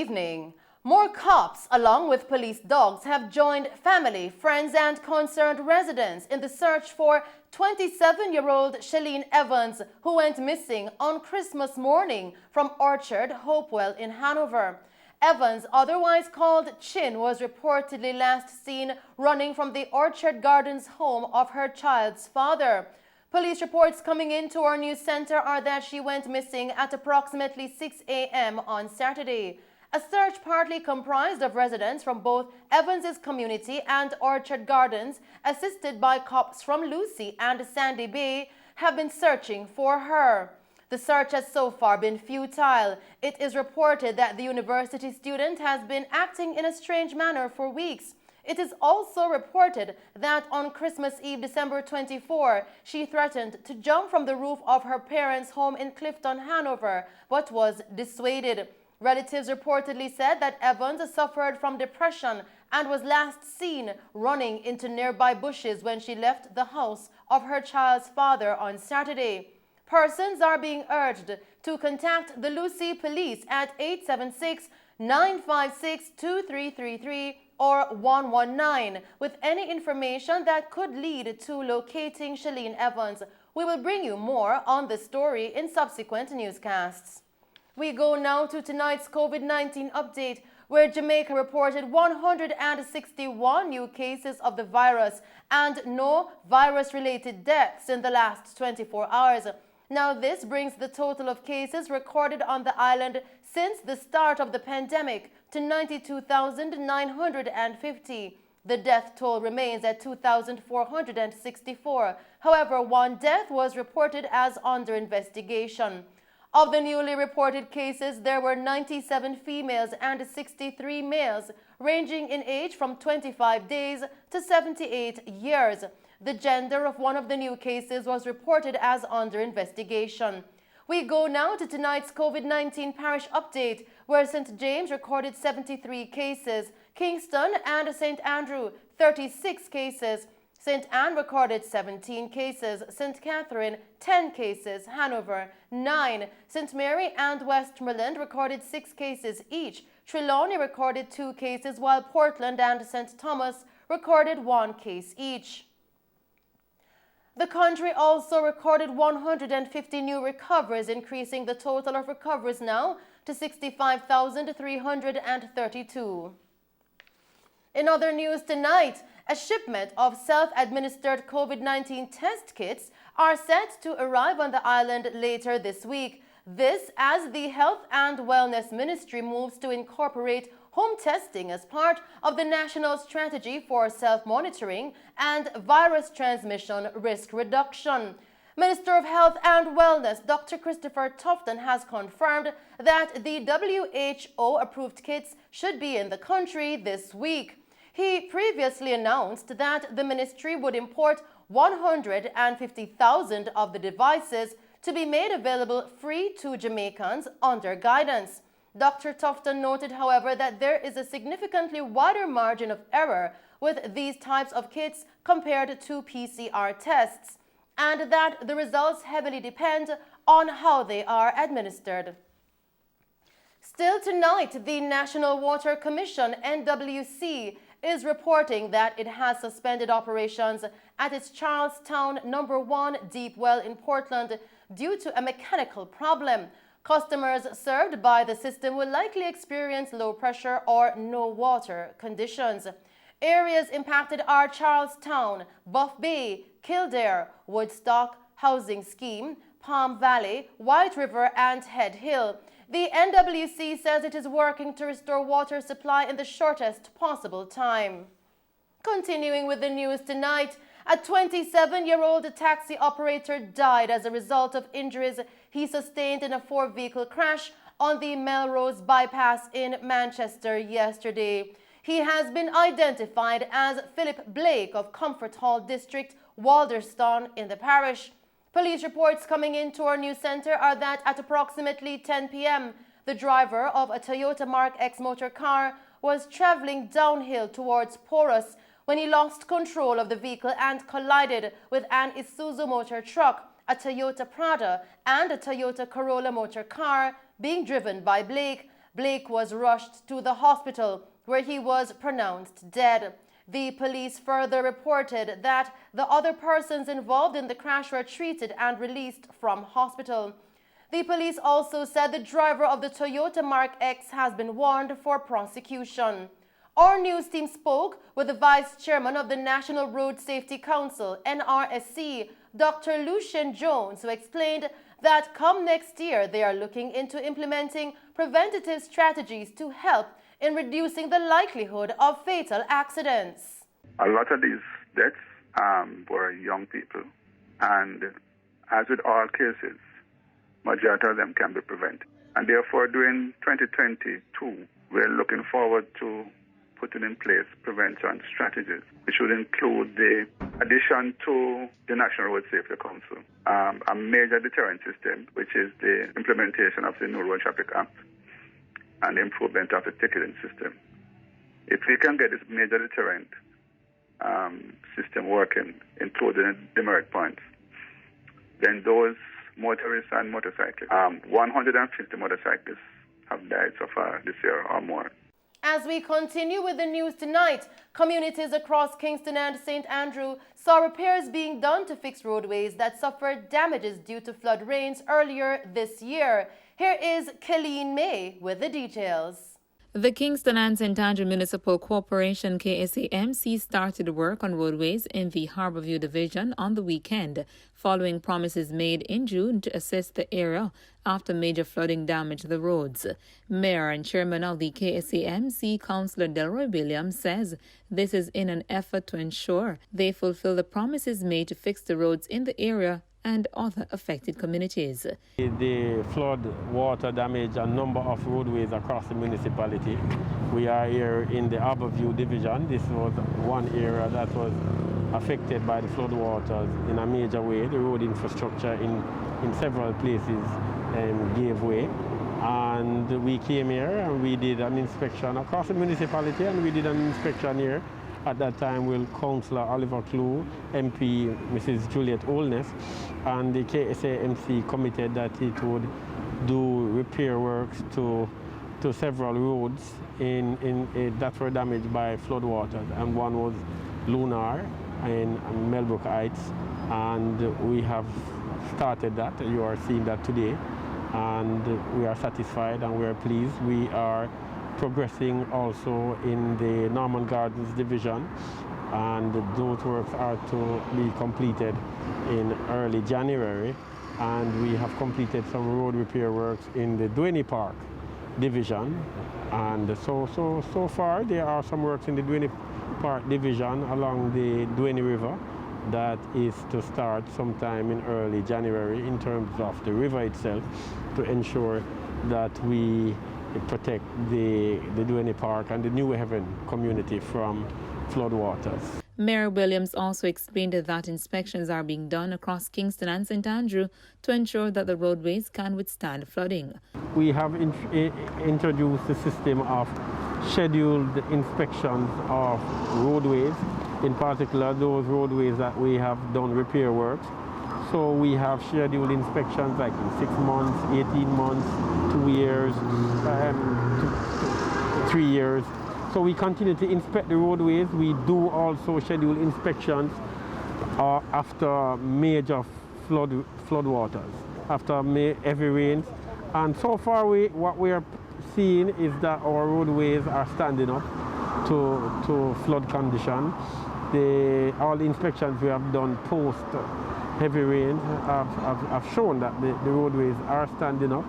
evening. More cops, along with police dogs, have joined family, friends, and concerned residents in the search for 27-year-old CHALEEN Evans, who went missing on Christmas morning from Orchard Hopewell in Hanover. Evans, otherwise called Chin, was reportedly last seen running from the Orchard Gardens home of her child's father. Police reports coming into our news center are that she went missing at approximately 6 a.m. on Saturday. A search partly comprised of residents from both Evans's community and Orchard Gardens, assisted by cops from Lucy and Sandy Bay, have been searching for her. The search has so far been futile. It is reported that the university student has been acting in a strange manner for weeks. It is also reported that on Christmas Eve, December 24, she threatened to jump from the roof of her parents' home in Clifton, Hanover, but was dissuaded. Relatives reportedly said that Evans suffered from depression and was last seen running into nearby bushes when she left the house of her child's father on Saturday. Persons are being urged to contact the Lucy Police at 876-956-2333 or 119 with any information that could lead to locating CHALEEN Evans. We will bring you more on this story in subsequent newscasts. We go now to tonight's COVID-19 update, where Jamaica reported 161 new cases of the virus and no virus-related deaths in the last 24 hours. Now, this brings the total of cases recorded on the island since the start of the pandemic to 92,950. The death toll remains at 2,464. However, one death was reported as under investigation. Of the newly reported cases, there were 97 females and 63 males, ranging in age from 25 days to 78 years. The gender of one of the new cases was reported as under investigation. We go now to tonight's COVID-19 parish update, where St. James recorded 73 cases, Kingston and St. Andrew 36 cases, St. Anne recorded 17 cases, St. Catherine 10 cases, Hanover 9, St. Mary and Westmoreland recorded 6 cases each, Trelawney recorded 2 cases, while Portland and St. Thomas recorded 1 case each. The country also recorded 150 new recoveries, increasing the total of recoveries now to 65,332. In other news tonight, a shipment of self-administered COVID-19 test kits are set to arrive on the island later this week. This as the Health and Wellness Ministry moves to incorporate home testing as part of the national strategy for self-monitoring and virus transmission risk reduction. Minister of Health and Wellness, Dr. Christopher Tufton, has confirmed that the WHO-approved kits should be in the country this week. He previously announced that the ministry would import 150,000 of the devices to be made available free to Jamaicans under guidance. Dr. Tufton noted, however, that there is a significantly wider margin of error with these types of kits compared to PCR tests, and that the results heavily depend on how they are administered. Still tonight, the National Water Commission, NWC, is reporting that it has suspended operations at its Charlestown No. 1 deep well in Portland due to a mechanical problem. Customers served by the system will likely experience low pressure or no water conditions. Areas impacted are Charlestown, Buff Bay, Kildare, Woodstock, Housing Scheme, Palm Valley, White River, and Head Hill. The NWC says it is working to restore water supply in the shortest possible time. Continuing with the news tonight, a 27-year-old taxi operator died as a result of injuries he sustained in a 4-vehicle crash on the Melrose bypass in Manchester yesterday. He has been identified as Philip Blake of Comfort Hall District, Walderstone in the parish. Police reports coming into our news center are that at approximately 10 p.m., the driver of a Toyota Mark X motor car was traveling downhill towards Porus when he lost control of the vehicle and collided with an Isuzu motor truck, a Toyota Prado, and a Toyota Corolla motor car being driven by Blake. Blake was rushed to the hospital where he was pronounced dead. The police further reported that the other persons involved in the crash were treated and released from hospital. The police also said the driver of the Toyota Mark X has been warned for prosecution. Our news team spoke with the Vice Chairman of the National Road Safety Council, NRSC, Dr. Lucien Jones, who explained that come next year they are looking into implementing preventative strategies to help in reducing the likelihood of fatal accidents. A lot of these deaths were young people, and as with all cases, majority of them can be prevented. And therefore, during 2022, we're looking forward to putting in place prevention strategies, which would include the addition to the National Road Safety Council, a major deterrent system, which is the implementation of the New Road Traffic Act and the improvement of the ticketing system. If we can get this major deterrent system working, including demerit points, then those motorists and motorcyclists, 150 motorcyclists have died so far this year or more. As we continue with the news tonight, communities across Kingston and St. Andrew saw repairs being done to fix roadways that suffered damages due to flood rains earlier this year. Here is CHALEEN May with the details. The Kingston and St. Andrew Municipal Corporation KSAMC started work on roadways in the Harbourview Division on the weekend, following promises made in June to assess the area after major flooding damaged the roads. Mayor and Chairman of the KSAMC, Councillor Delroy Williams, says this is in an effort to ensure they fulfill the promises made to fix the roads in the area and other affected communities. The flood water damaged a number of roadways across the municipality. We are here in the Harbourview Division. This was one area that was affected by the flood waters in a major way. The road infrastructure in several places gave way. And we came here and we did an inspection across the municipality, and we did an inspection here at that time with Councillor Oliver Clew, MP Mrs. Juliet Olness, and the KSAMC committed that it would do repair works to several roads that were damaged by floodwaters, and one was Lunar in Melbrook Heights, and we have started that. You are seeing that today, and we are satisfied and we are pleased. We are progressing also in the Norman Gardens Division, and those works are to be completed in early January, and we have completed some road repair works in the Duane Park Division, and so far there are some works in the Duane Park Division along the Duane River that is to start sometime in early January in terms of the river itself, to ensure that we protect the Duane Park and the New Haven community from floodwaters. Mayor Williams also explained that inspections are being done across Kingston and St. Andrew to ensure that the roadways can withstand flooding. We have introduced a system of scheduled inspections of roadways, in particular those roadways that we have done repair works. So we have scheduled inspections like in 6 months, 18 months, 2 years, 3 years. So we continue to inspect the roadways. We do also schedule inspections after major floodwaters, after heavy rains. And so far what we are seeing is that our roadways are standing up to flood condition. All the inspections we have done post heavy rain have shown that the roadways are standing up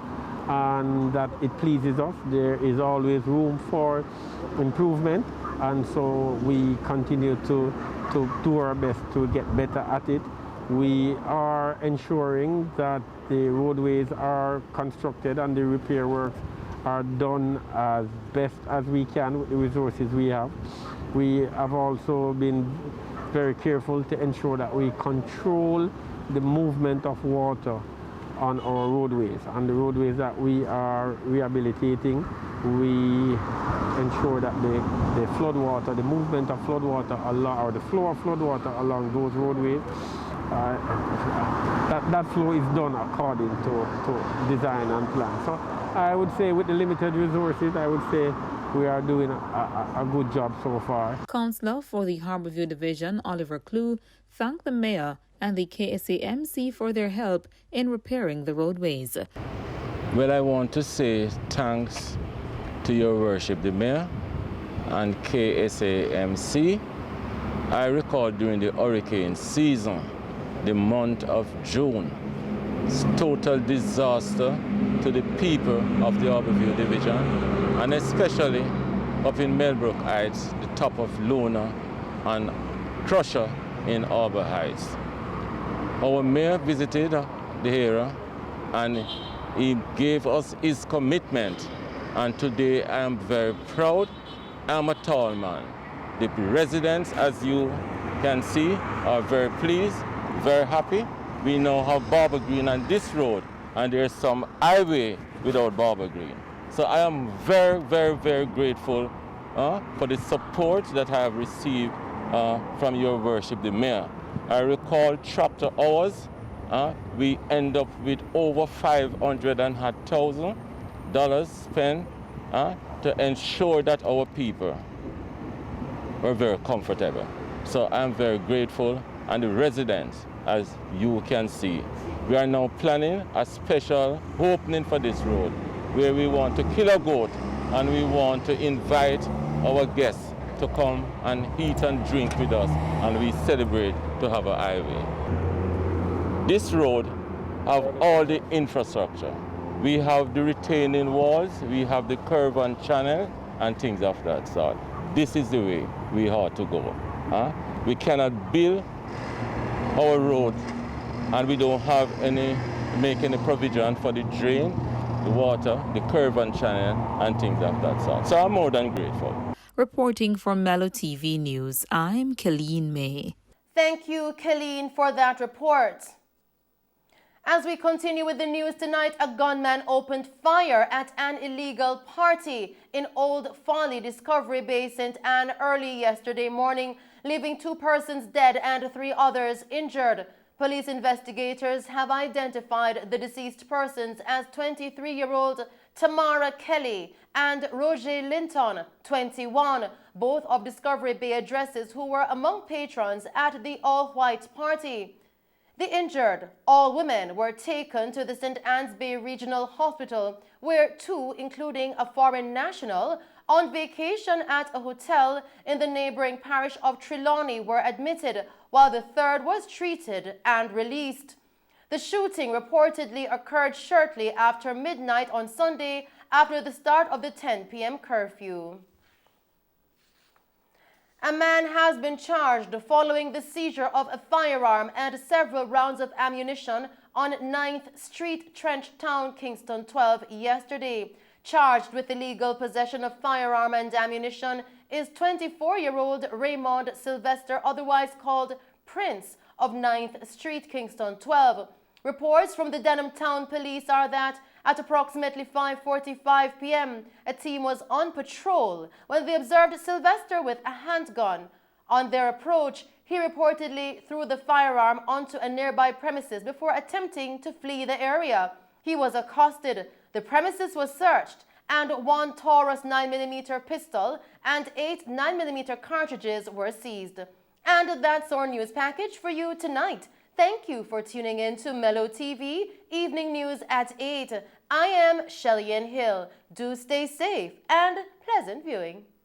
and that it pleases us. There is always room for improvement, and so we continue to do our best to get better at it. We are ensuring that the roadways are constructed and the repair works are done as best as we can with the resources we have. We have also been very careful to ensure that we control the movement of water on our roadways. And the roadways that we are rehabilitating, we ensure that the floodwater, the movement of floodwater or the flow of floodwater along those roadways that flow is done according to design and plan. So I would say with the limited resources, I would say we are doing a good job so far. Councillor for the Harborview Division, Oliver Clue, thanked the Mayor and the KSAMC for their help in repairing the roadways. Well, I want to say thanks to Your Worship, the Mayor, and KSAMC. I recall during the hurricane season, the month of June, it's total disaster to the people of the Harborview Division, and especially up in Melbrook Heights, the top of Luna and Crusher in Harbour Heights. Our mayor visited the area and he gave us his commitment, and today I am very proud. I'm a tall man. The residents, as you can see, are very pleased, very happy. We now have Barber Green on this road, and there's some highway without Barber Green. So I am very, very, very grateful for the support that I have received from Your Worship, the Mayor. I recall chapter hours, we end up with over $500,000 spent to ensure that our people were very comfortable. So I'm very grateful, and the residents, as you can see. We are now planning a special opening for this road where we want to kill a goat and we want to invite our guests to come and eat and drink with us, and we celebrate to have a highway. This road have all the infrastructure. We have the retaining walls, we have the curve and channel and things of that sort. This is the way we ought to go. We cannot build our road and we don't have make any provision for the drain, the water, the curve and channel and things of that sort. So I'm more than grateful. Reporting for Mello TV News, I'm CHALEEN May. Thank you, CHALEEN, for that report. As we continue with the news tonight, a gunman opened fire at an illegal party in Old Folly, Discovery Bay, St. Anne early yesterday morning, leaving 2 persons dead and 3 others injured. Police investigators have identified the deceased persons as 23-year-old Tamara Kelly and Roger Linton, 21, both of Discovery Bay addresses, who were among patrons at the all-white party. The injured, all women, were taken to the St. Anne's Bay Regional Hospital, where 2, including a foreign national, on vacation at a hotel in the neighboring parish of Trelawney, were admitted, while the 3rd was treated and released. The shooting reportedly occurred shortly after midnight on Sunday, after the start of the 10 p.m. curfew. A man has been charged following the seizure of a firearm and several rounds of ammunition on 9th Street, Trench Town, Kingston 12 yesterday. Charged with illegal possession of firearm and ammunition is 24-year-old Raymond Sylvester, otherwise called Prince, of 9th Street, Kingston 12. Reports from the Denham Town Police are that at approximately 5:45 p.m., a team was on patrol when they observed Sylvester with a handgun. On their approach, he reportedly threw the firearm onto a nearby premises before attempting to flee the area. He was accosted. The premises was searched, and 1 Taurus 9mm pistol and 8 9mm cartridges were seized. And that's our news package for you tonight. Thank you for tuning in to Mello TV, Evening News at 8. I am CHALEEN Hill. Do stay safe and pleasant viewing.